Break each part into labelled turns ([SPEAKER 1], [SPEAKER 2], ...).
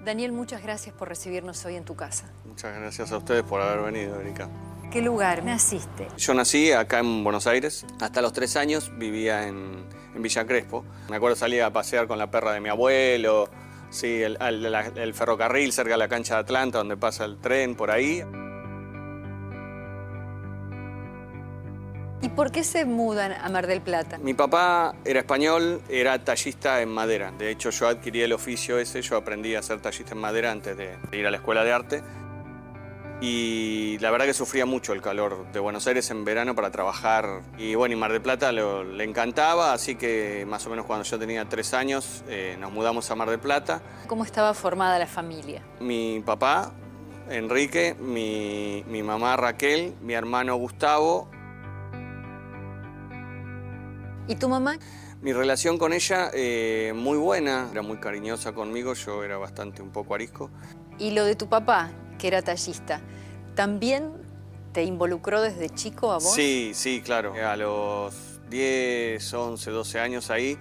[SPEAKER 1] Daniel, muchas gracias por recibirnos hoy en tu casa.
[SPEAKER 2] Muchas gracias a ustedes por haber venido, Erika.
[SPEAKER 1] ¿Qué lugar naciste?
[SPEAKER 2] Yo nací acá en Buenos Aires. Hasta los 3 años vivía en Villa Crespo. Me acuerdo salir a pasear con la perra de mi abuelo, sí, el ferrocarril cerca de la cancha de Atlanta, donde pasa el tren, por ahí.
[SPEAKER 1] ¿Y por qué se mudan a Mar del Plata?
[SPEAKER 2] Mi papá era español, era tallista en madera. De hecho, yo adquirí el oficio ese, yo aprendí a ser tallista en madera antes de ir a la escuela de arte. Y la verdad que sufría mucho el calor de Buenos Aires en verano para trabajar. Y bueno, y Mar del Plata le encantaba, así que más o menos cuando yo tenía 3 años nos mudamos a Mar del Plata.
[SPEAKER 1] ¿Cómo estaba formada la familia?
[SPEAKER 2] Mi papá, Enrique, mi mamá Raquel, mi hermano Gustavo.
[SPEAKER 1] ¿Y tu mamá?
[SPEAKER 2] Mi relación con ella, muy buena, era muy cariñosa conmigo, yo era bastante un poco arisco.
[SPEAKER 1] ¿Y lo de tu papá, que era tallista, también te involucró desde chico a vos?
[SPEAKER 2] Sí, sí, claro. A los 10, 11, 12 años ahí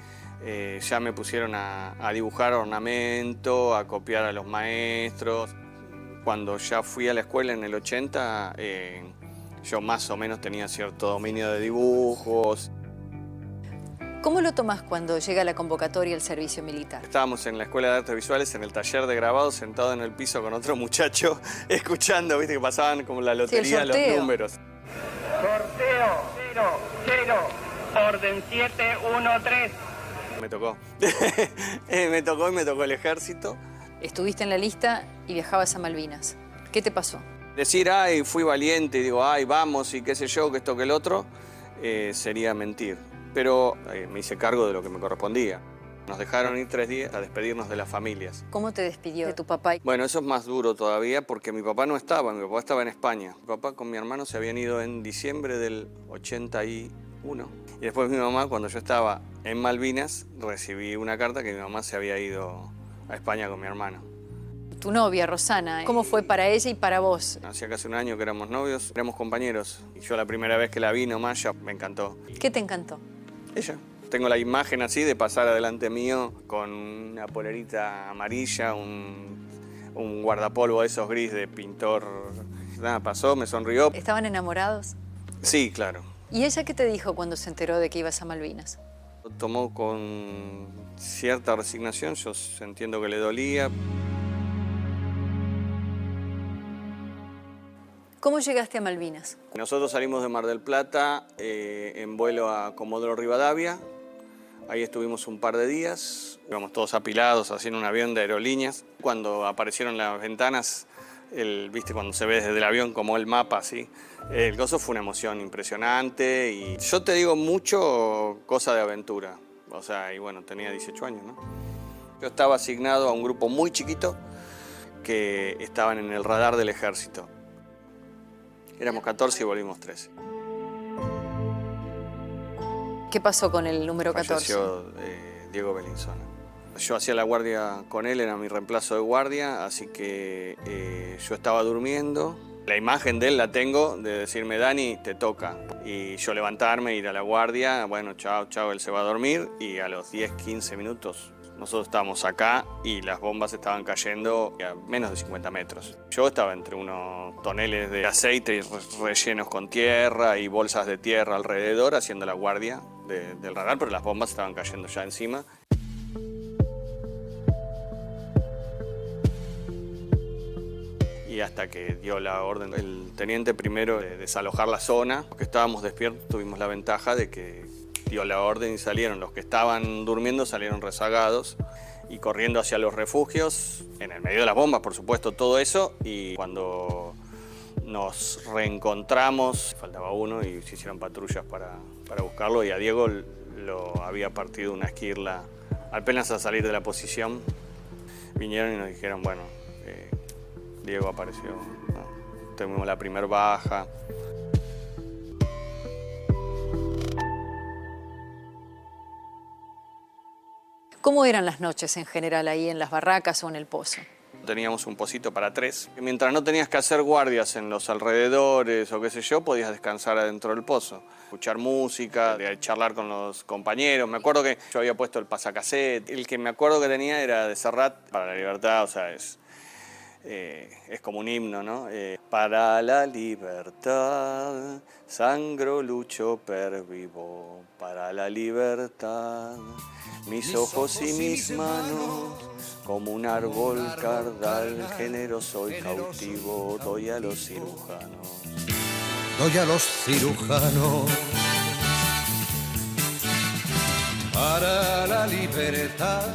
[SPEAKER 2] ya me pusieron a dibujar ornamento, a copiar a los maestros. Cuando ya fui a la escuela en el 80, yo más o menos tenía cierto dominio de dibujos.
[SPEAKER 1] ¿Cómo lo tomás cuando llega la convocatoria al servicio militar?
[SPEAKER 2] Estábamos en la Escuela de Artes Visuales, en el taller de grabado, sentado en el piso con otro muchacho, escuchando, viste, que pasaban como la lotería,
[SPEAKER 1] sí,
[SPEAKER 2] los números.
[SPEAKER 3] Sorteo 00, orden 713.
[SPEAKER 2] Me tocó. Me tocó y me tocó el ejército.
[SPEAKER 1] Estuviste en la lista y viajabas a Malvinas. ¿Qué te pasó?
[SPEAKER 2] Decir, ay, fui valiente, y digo, ay, vamos, y qué sé yo, que esto, que el otro, sería mentir. Pero me hice cargo de lo que me correspondía. Nos dejaron ir 3 días a despedirnos de las familias.
[SPEAKER 1] ¿Cómo te despidió de tu papá?
[SPEAKER 2] Bueno, eso es más duro todavía porque mi papá no estaba, mi papá estaba en España. Mi papá con mi hermano se habían ido en diciembre del 81. Y después mi mamá, cuando yo estaba en Malvinas, recibí una carta que mi mamá se había ido a España con mi hermano.
[SPEAKER 1] Tu novia, Rosana, ¿cómo fue para ella y para vos?
[SPEAKER 2] Hacía casi un año que éramos novios, éramos compañeros. Y yo la primera vez que la vi nomás ya me encantó.
[SPEAKER 1] ¿Qué te encantó?
[SPEAKER 2] Ella. Tengo la imagen así de pasar adelante mío con una polerita amarilla, un guardapolvo de esos gris de pintor. Nada, pasó, me sonrió.
[SPEAKER 1] ¿Estaban enamorados?
[SPEAKER 2] Sí, claro.
[SPEAKER 1] ¿Y ella qué te dijo cuando se enteró de que ibas a Malvinas?
[SPEAKER 2] Lo tomó con cierta resignación, yo entiendo que le dolía.
[SPEAKER 1] ¿Cómo llegaste a Malvinas?
[SPEAKER 2] Nosotros salimos de Mar del Plata en vuelo a Comodoro Rivadavia. Ahí estuvimos un par de días. Íbamos todos apilados, así en un avión de aerolíneas. Cuando aparecieron las ventanas, viste, cuando se ve desde el avión como el mapa, así. El gozo fue una emoción impresionante. Y yo te digo mucho cosa de aventura. O sea, y bueno, tenía 18 años, ¿no? Yo estaba asignado a un grupo muy chiquito que estaban en el radar del ejército. Éramos 14 y volvimos 13.
[SPEAKER 1] ¿Qué pasó con el número 14?
[SPEAKER 2] Falleció Diego Bellinzona. Yo hacía la guardia con él, era mi reemplazo de guardia, así que yo estaba durmiendo. La imagen de él la tengo, de decirme, Dani, te toca. Y yo levantarme, ir a la guardia, bueno, chao, chao, él se va a dormir. Y a los 10, 15 minutos nosotros estábamos acá y las bombas estaban cayendo a menos de 50 metros. Yo estaba entre unos toneles de aceite rellenos con tierra y bolsas de tierra alrededor haciendo la guardia del radar, pero las bombas estaban cayendo ya encima. Y hasta que dio la orden el teniente primero de desalojar la zona, porque estábamos despiertos, tuvimos la ventaja de que dio la orden y salieron. Los que estaban durmiendo salieron rezagados y corriendo hacia los refugios, en el medio de las bombas, por supuesto, todo eso. Y cuando nos reencontramos, faltaba uno y se hicieron patrullas para buscarlo. Y a Diego lo había partido una esquirla apenas a salir de la posición. Vinieron y nos dijeron, bueno, Diego apareció, ¿no? Tuvimos la primera baja.
[SPEAKER 1] ¿Cómo eran las noches en general ahí en las barracas o en el pozo?
[SPEAKER 2] Teníamos un pocito para 3. Mientras no tenías que hacer guardias en los alrededores o qué sé yo, podías descansar adentro del pozo. Escuchar música, charlar con los compañeros. Me acuerdo que yo había puesto el pasacassette. El que me acuerdo que tenía era de Serrat, Para la Libertad, o sea, es como un himno, ¿no? Para la libertad, sangro, lucho, pervivo. Para la libertad, mis ojos y mis manos, como un árbol cardal, generoso y cautivo, doy a los cirujanos.
[SPEAKER 4] Doy a los cirujanos para la libertad.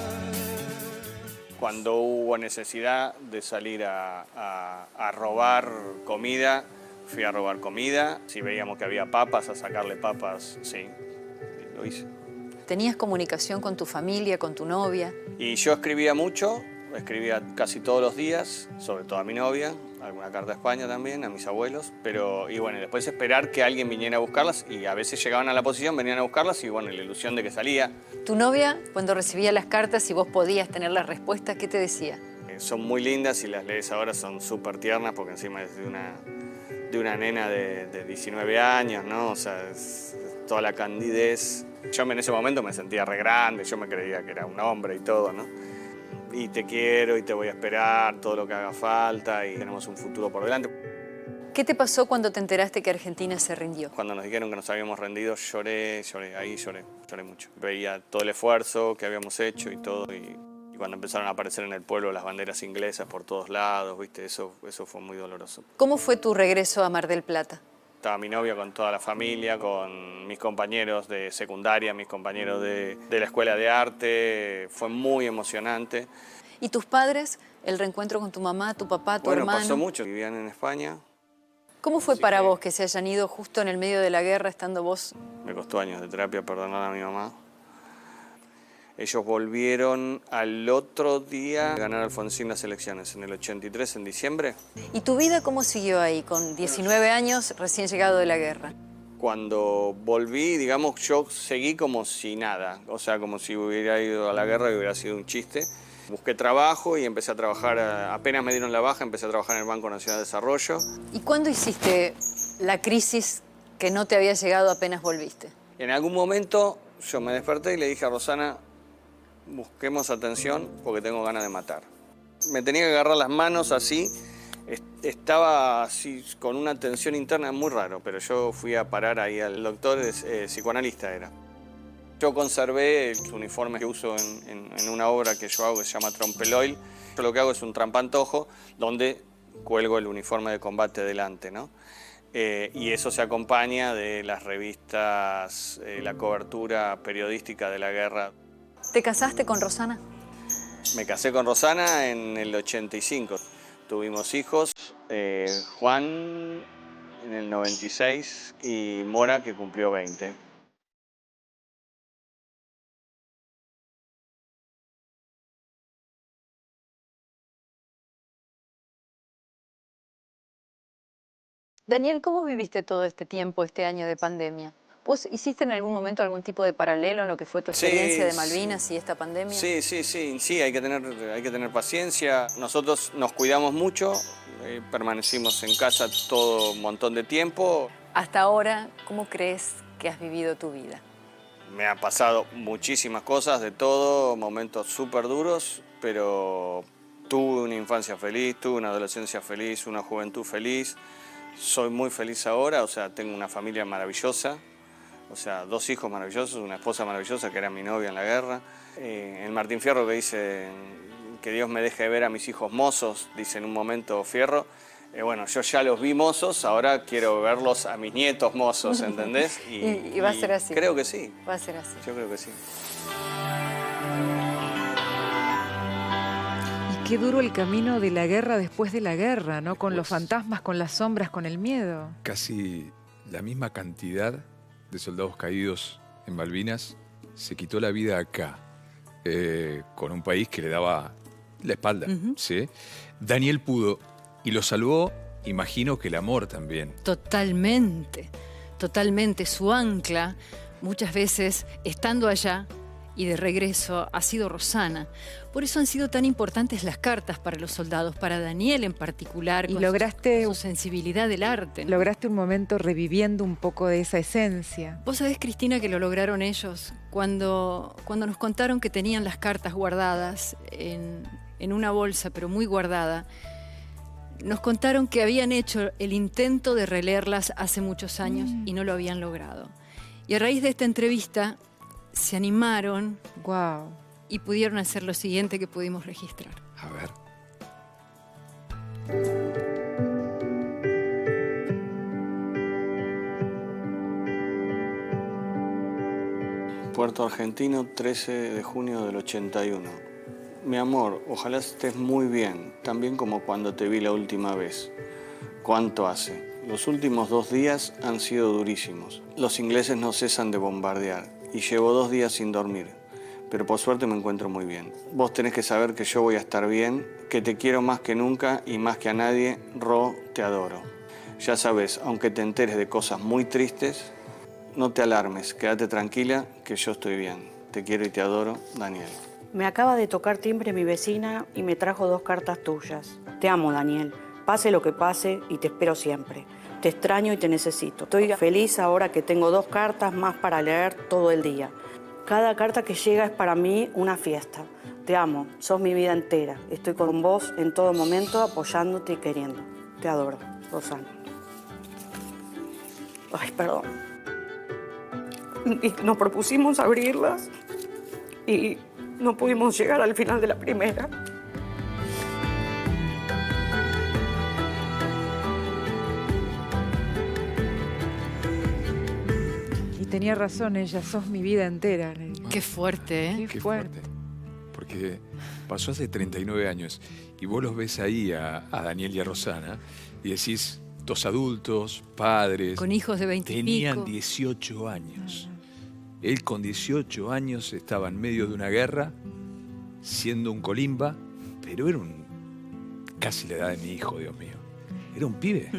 [SPEAKER 2] Cuando hubo necesidad de salir a robar comida, fui a robar comida. Si veíamos que había papas, a sacarle papas, sí, lo hice.
[SPEAKER 1] ¿Tenías comunicación con tu familia, con tu novia?
[SPEAKER 2] Y yo escribía mucho, escribía casi todos los días, sobre todo a mi novia, alguna carta a España también, a mis abuelos, y bueno, después esperar que alguien viniera a buscarlas, y a veces llegaban a la posición, venían a buscarlas, y bueno, la ilusión de que salía.
[SPEAKER 1] ¿Tu novia, cuando recibía las cartas y vos podías tener las respuestas, qué te decía?
[SPEAKER 2] Son muy lindas y las lees ahora, son súper tiernas, porque encima es de una nena de 19 años, ¿no? O sea, es toda la candidez. Yo en ese momento me sentía re grande, yo me creía que era un hombre y todo, ¿no? Y te quiero y te voy a esperar, todo lo que haga falta, y tenemos un futuro por delante.
[SPEAKER 1] ¿Qué te pasó cuando te enteraste que Argentina se rindió?
[SPEAKER 2] Cuando nos dijeron que nos habíamos rendido, lloré, lloré mucho. Veía todo el esfuerzo que habíamos hecho y todo, y cuando empezaron a aparecer en el pueblo las banderas inglesas por todos lados, ¿viste? Eso fue muy doloroso.
[SPEAKER 1] ¿Cómo fue tu regreso a Mar del Plata?
[SPEAKER 2] Estaba mi novia con toda la familia, con mis compañeros de secundaria, mis compañeros de la escuela de arte. Fue muy emocionante.
[SPEAKER 1] ¿Y tus padres? ¿El reencuentro con tu mamá, tu papá, tu hermano?
[SPEAKER 2] Bueno, pasó mucho. Vivían en España.
[SPEAKER 1] ¿Cómo fue para vos que se hayan ido justo en el medio de la guerra, estando vos?
[SPEAKER 2] Me costó años de terapia perdonar a mi mamá. Ellos volvieron al otro día a ganar Alfonsín las elecciones, en el 83, en diciembre.
[SPEAKER 1] ¿Y tu vida cómo siguió ahí, con 19 años, recién llegado de la guerra?
[SPEAKER 2] Cuando volví, digamos, yo seguí como si nada. O sea, como si hubiera ido a la guerra y hubiera sido un chiste. Busqué trabajo y empecé a trabajar, apenas me dieron la baja, empecé a trabajar en el Banco Nacional de Desarrollo.
[SPEAKER 1] ¿Y cuándo hiciste la crisis que no te había llegado apenas volviste?
[SPEAKER 2] En algún momento yo me desperté y le dije a Rosana, busquemos atención porque tengo ganas de matar. Me tenía que agarrar las manos así, estaba así con una tensión interna muy raro, pero yo fui a parar ahí al doctor, psicoanalista era. Yo conservé el uniforme que uso en una obra que yo hago que se llama Trompeloil. Yo lo que hago es un trampantojo donde cuelgo el uniforme de combate delante, ¿no? Y eso se acompaña de las revistas, la cobertura periodística de la guerra.
[SPEAKER 1] ¿Te casaste con Rosana?
[SPEAKER 2] Me casé con Rosana en el 85. Tuvimos hijos, Juan en el 96 y Mora que cumplió 20.
[SPEAKER 1] Daniel, ¿cómo viviste todo este tiempo, este año de pandemia? ¿Vos hiciste en algún momento algún tipo de paralelo en lo que fue tu experiencia de Malvinas y esta pandemia?
[SPEAKER 2] Sí, hay que tener paciencia. Nosotros nos cuidamos mucho, permanecimos en casa todo un montón de tiempo.
[SPEAKER 1] Hasta ahora, ¿cómo crees que has vivido tu vida?
[SPEAKER 2] Me han pasado muchísimas cosas, de todo, momentos súper duros, pero tuve una infancia feliz, tuve una adolescencia feliz, una juventud feliz. Soy muy feliz ahora, o sea, tengo una familia maravillosa. O sea, 2 hijos maravillosos, una esposa maravillosa que era mi novia en la guerra. El Martín Fierro que dice que Dios me deje de ver a mis hijos mozos, dice en un momento Fierro. Bueno, yo ya los vi mozos, ahora quiero verlos a mis nietos mozos, ¿entendés?
[SPEAKER 1] Y va a ser así.
[SPEAKER 2] Creo que sí.
[SPEAKER 1] Va a ser así.
[SPEAKER 2] Yo creo que sí.
[SPEAKER 5] Y qué duro el camino de la guerra después de la guerra, ¿no? Con los fantasmas, con las sombras, con el miedo.
[SPEAKER 6] Casi la misma cantidad de soldados caídos en Malvinas se quitó la vida acá, con un país que le daba la espalda, ¿sí? Daniel pudo y lo salvó, imagino que el amor también.
[SPEAKER 1] Totalmente, totalmente. Su ancla, muchas veces, estando allá,
[SPEAKER 7] y de regreso ha sido Rosana. Por eso han sido tan importantes las cartas para los soldados, para Daniel en particular,
[SPEAKER 5] Y
[SPEAKER 7] con
[SPEAKER 5] lograste-
[SPEAKER 7] su sensibilidad del arte, ¿no?
[SPEAKER 5] Lograste un momento reviviendo un poco de esa esencia.
[SPEAKER 7] Vos sabés, Cristina, que lo lograron ellos cuando nos contaron que tenían las cartas guardadas en una bolsa, pero muy guardada. Nos contaron que habían hecho el intento de releerlas hace muchos años y no lo habían logrado. Y a raíz de esta entrevista se animaron
[SPEAKER 5] Wow.
[SPEAKER 7] y pudieron hacer lo siguiente que pudimos registrar.
[SPEAKER 6] A ver.
[SPEAKER 2] Puerto Argentino, 13 de junio del 81. Mi amor, ojalá estés muy bien, también como cuando te vi la última vez. ¿Cuánto hace? Los últimos 2 días han sido durísimos. Los ingleses no cesan de bombardear y llevo 2 días sin dormir, pero por suerte me encuentro muy bien. Vos tenés que saber que yo voy a estar bien, que te quiero más que nunca y más que a nadie. Ro, te adoro. Ya sabes, aunque te enteres de cosas muy tristes, no te alarmes, quédate tranquila que yo estoy bien. Te quiero y te adoro, Daniel.
[SPEAKER 8] Me acaba de tocar timbre mi vecina y me trajo 2 cartas tuyas. Te amo, Daniel. Pase lo que pase y te espero siempre. Te extraño y te necesito. Estoy feliz ahora que tengo 2 cartas más para leer todo el día. Cada carta que llega es para mí una fiesta. Te amo, sos mi vida entera. Estoy con vos en todo momento, apoyándote y queriendo. Te adoro, Rosana. Ay, perdón. Y nos propusimos abrirlas y no pudimos llegar al final de la primera.
[SPEAKER 5] Y tenía razón ella, sos mi vida entera. le digo.
[SPEAKER 7] Qué fuerte, ¿eh?
[SPEAKER 5] Qué fuerte.
[SPEAKER 6] Porque pasó hace 39 años y vos los ves ahí a Daniel y a Rosana y decís, 2 adultos, padres.
[SPEAKER 7] Con hijos de 20 y
[SPEAKER 6] Tenían
[SPEAKER 7] pico.
[SPEAKER 6] 18 años. Él con 18 años estaba en medio de una guerra, siendo un colimba, pero era casi la edad de mi hijo, Dios mío. Era un pibe.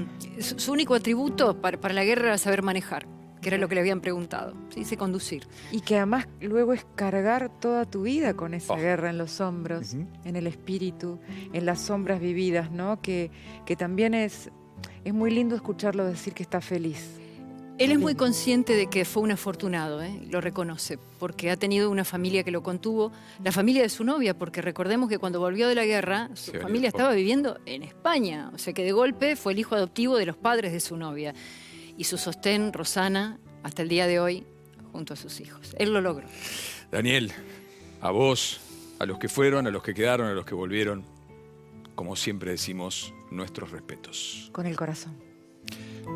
[SPEAKER 7] Su único atributo para la guerra era saber manejar, que era lo que le habían preguntado. Sí, sé conducir.
[SPEAKER 5] Y que además luego es cargar toda tu vida con esa guerra en los hombros,
[SPEAKER 6] Ujú.
[SPEAKER 5] en el espíritu, en las sombras vividas, ¿no? Que también es muy lindo escucharlo decir que está feliz.
[SPEAKER 7] Él es muy consciente de que fue un afortunado, ¿eh? Lo reconoce, porque ha tenido una familia que lo contuvo, la familia de su novia, porque recordemos que cuando volvió de la guerra, su
[SPEAKER 6] Se venía
[SPEAKER 7] familia
[SPEAKER 6] poco.
[SPEAKER 7] estaba viviendo en España, o sea que de golpe fue el hijo adoptivo de los padres de su novia. Y su sostén, Rosana, hasta el día de hoy, junto a sus hijos. Él lo logró.
[SPEAKER 6] Daniel, a vos, a los que fueron, a los que quedaron, a los que volvieron, como siempre decimos, nuestros respetos.
[SPEAKER 5] Con el corazón.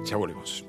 [SPEAKER 6] Ya volvemos.